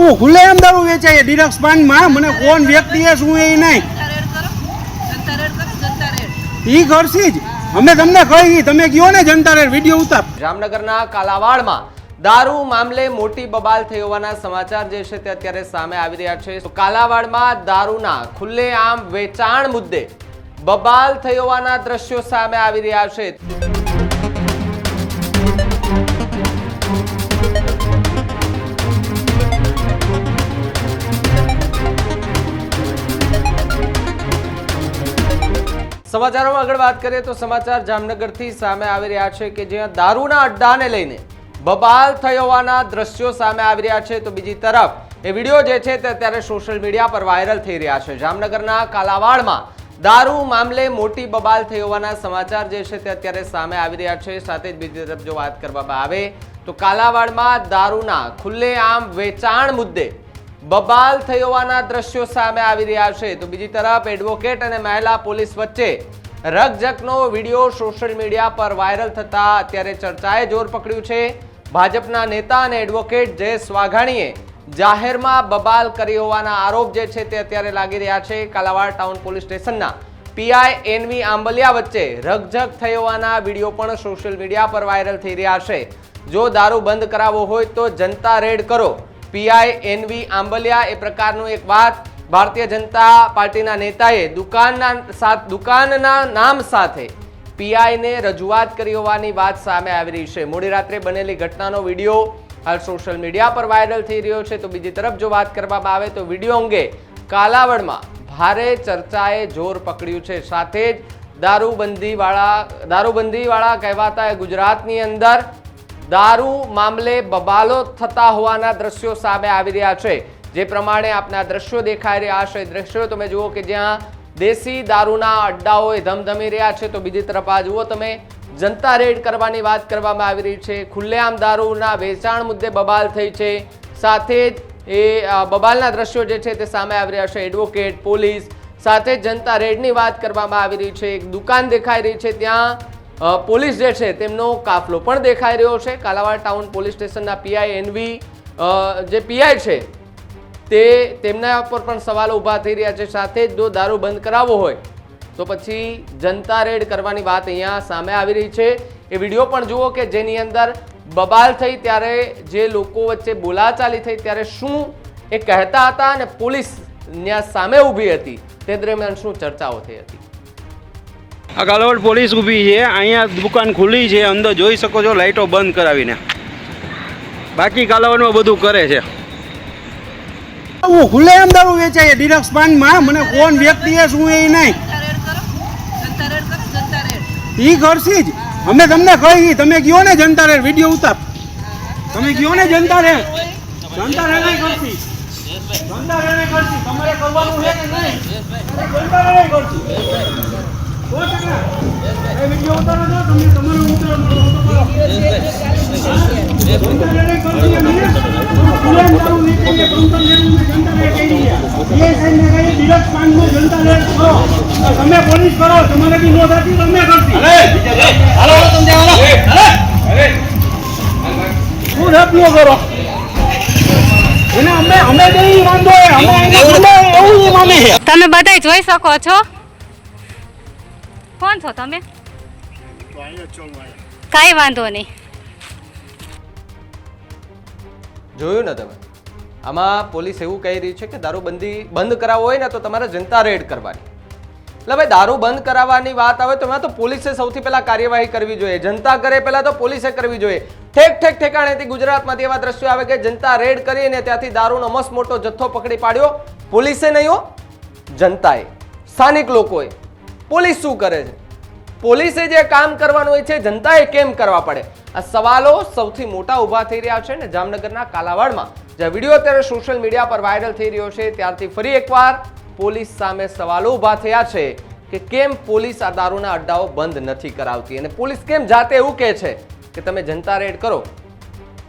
હું ખુલ્લેઆમ દારૂ વેચાય ડિરક્સ પાનમાં મને કોણ વ્યક્તિ એ શું એ નહીં ઈ કરશી જ અમે તમને કહી તમે ગયો ને જનતા રેડ વિડીયો ઉતાર જામનગરના કાલાવાડમાં દારૂ મામલે મોટી બબાલ થઈ હોવાના સમાચાર જે છે તે અત્યારે સામે આવી રહ્યા છે. તો કાલાવાડમાં દારૂના ખુલ્લેઆમ વેચાણ મુદ્દે બબાલ થઈ હોવાના દ્રશ્યો સામે આવી રહ્યા છે. સમાચારોમાં આગળ વાત કરીએ તો સમાચાર જામનગરથી સામે આવી રહ્યા છે કે જ્યાં દારૂના અડ્ડાને લઈને બબાલ થઈ હોવાના દ્રશ્યો સામે આવી રહ્યા છે. તો બીજી તરફ એ વિડીયો જે છે તે અત્યારે સોશિયલ મીડિયા પર વાયરલ થઈ રહ્યા છે. જામનગરના કાલાવાડમાં દારૂ મામલે મોટી બબાલ થઈ હોવાના સમાચાર જે છે તે અત્યારે સામે આવી રહ્યા છે. સાથે જ બીજી તરફ જો વાત કરવામાં આવે તો કાલાવાડમાં દારૂના ખુલ્લેઆમ વેચાણ મુદ્દે બબાલ થઈ હોવાના દ્રશ્યો સામે આવી રહ્યા છે. તો બીજી તરફ એડવોકેટ અને મહિલા પોલીસ વચ્ચે રકઝકનો વિડીયો સોશિયલ મીડિયા પર વાયરલ થતા અત્યારે ચર્ચાએ જોર પકડ્યું છે. ભાજપના નેતા અને એડવોકેટ જયેશ વાઘાણીએ જાહેરમાં બબાલ કરી હોવાના આરોપ જે છે તે અત્યારે લાગી રહ્યા છે. કાલાવાડ ટાઉન પોલીસ સ્ટેશનના પીઆઈ એનવી આંબલિયા વચ્ચે રકઝક થઈ હોવાના વિડીયો પણ સોશિયલ મીડિયા પર વાયરલ થઈ રહ્યા છે. જો દારૂ બંધ કરાવવો હોય તો જનતા રેડ કરો. પીઆઈ એનવી આંબલિયા એ પ્રકારનું એક વાત ભારતીય જનતા પાર્ટીના નેતાએ દુકાનના નામ સાથે પીઆઈને રજૂઆત કરી હોવાની વાત સામે આવી રહી છે. મોડી રાત્રે બનેલી ઘટનાનો વિડીયો હાલ સોશિયલ મીડિયા પર વાયરલ થઈ રહ્યો છે. તો બીજી તરફ જો વાત કરવામાં આવે તો વિડીયો અંગે કાલાવડમાં ભારે ચર્ચાએ જોર પકડ્યું છે. સાથે જ દારૂબંધીવાળા કહેવાતા ગુજરાતની અંદર દારૂ મામલે બબાલો થતા હોવાના દ્રશ્યો સામે આવી રહ્યા છે. જે પ્રમાણે આપના દ્રશ્યો દેખાઈ રહ્યા છે, દ્રશ્યો તમે જુઓ કે જ્યાં દેશી દારૂના અડ્ડાઓ ધમધમી રહ્યા છે. તો બીજી તરફ આ જુઓ તમે જનતા રેડ કરવાની વાત કરવામાં આવી રહી છે. ખુલ્લેઆમ દારૂના વેચાણ મુદ્દે બબાલ થઈ છે. સાથે જ એ બબાલના દ્રશ્યો જે છે તે સામે આવી રહ્યા છે. એડવોકેટ, પોલીસ સાથે જનતા રેડની વાત કરવામાં આવી રહી છે. એક દુકાન દેખાઈ રહી છે, ત્યાં પોલીસ જે છે તેમનો કાફલો પણ દેખાઈ રહ્યો છે. કાલાવાડ ટાઉન પોલીસ સ્ટેશનના પીઆઈ એનવી જે પીઆઈ છે તેમના ઉપર પણ સવાલો ઊભા થઈ રહ્યા છે. સાથે જ જો દારૂ બંધ કરાવવો હોય તો પછી જનતા રેડ કરવાની વાત અહીંયા સામે આવી રહી છે. એ વિડીયો પણ જુઓ કે જેની અંદર બબાલ થઈ ત્યારે જે લોકો વચ્ચે બોલાચાલી થઈ ત્યારે શું એ કહેતા હતા અને પોલીસ ત્યાં સામે ઊભી હતી તે દરમિયાન શું ચર્ચાઓ થઈ હતી. આ કાલાવાડ પોલીસ ઊભી છે. અહીંયા દુકાન ખુલ્લી છે, અંદર જોઈ શકો છો લાઇટો બંધ કરાવીને. બાકી કાલાવાડમાં બધું કરે છે. હું ખુલ્લેઆમ દારૂ વેચાય ડિરક્સ પાનમાં મને કોણ વ્યક્તિ એ શું એ નહીં ઈ કરશી જ અમે તમને કહી તમે ગયો ને જનતા રેડ વિડીયો ઉતાર તમે ગયો ને જનતા રેડ કરશી તમારે કરવાનું છે કે નહીં જનતા રેડ કરશી વિડીયો ઉતારો છો તમે તમારું તમે પોલીસ કરો તમારે બી નો થતી તમે કરતી શું રપ્યો કરો એને અમે જઈ વાંધો એવું માને તમે બધા જોઈ શકો છો. કોણ છો તમે? કઈ વાંધો નહીં. જોયું ને તમે, આમાં પોલીસ એવું કહી રહી છે કે દારૂબંધી બંધ કરાવવો હોય ને તો તમારે જનતા રેડ કરવાની. એટલે ભાઈ દારૂ બંધ કરાવવાની વાત આવે તો એમાં તો પોલીસે સૌથી પહેલા કાર્યવાહી કરવી જોઈએ. જનતા કરે પહેલા તો પોલીસે કરવી જોઈએ. ઠેકાણેથી ગુજરાતમાંથી એવા દ્રશ્યો આવે કે જનતા રેડ કરીને ત્યાંથી દારૂનો મસ્ત મોટો જથ્થો પકડી પાડ્યો. પોલીસે નહીં હો, જનતાએ, સ્થાનિક લોકોએ. પોલીસ શું કરે છે? પોલીસે જે કામ કરવાનું હોય છે જનતાએ કેમ કરવા પડે? આ સવાલો સૌથી મોટા ઊભા થઈ રહ્યા છે ને જામનગરના કાલાવાડમાં જે વિડીયો અત્યારે સોશિયલ મીડિયા પર વાયરલ થઈ રહ્યો છે ત્યારથી ફરી એકવાર પોલીસ સામે સવાલો ઊભા થયા છે કે કેમ પોલીસ આ દારૂના અડ્ડાઓ બંધ નથી કરાવતી અને પોલીસ કેમ જાતે એવું કહે છે કે તમે જનતા રેડ કરો.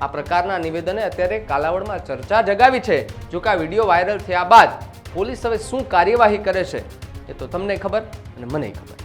આ પ્રકારના નિવેદને અત્યારે કાલાવાડમાં ચર્ચા જગાવી છે. જો કે આ વિડીયો વાયરલ થયા બાદ પોલીસ હવે શું કાર્યવાહી કરે છે એ તો તમને ખબર અને મને ખબર.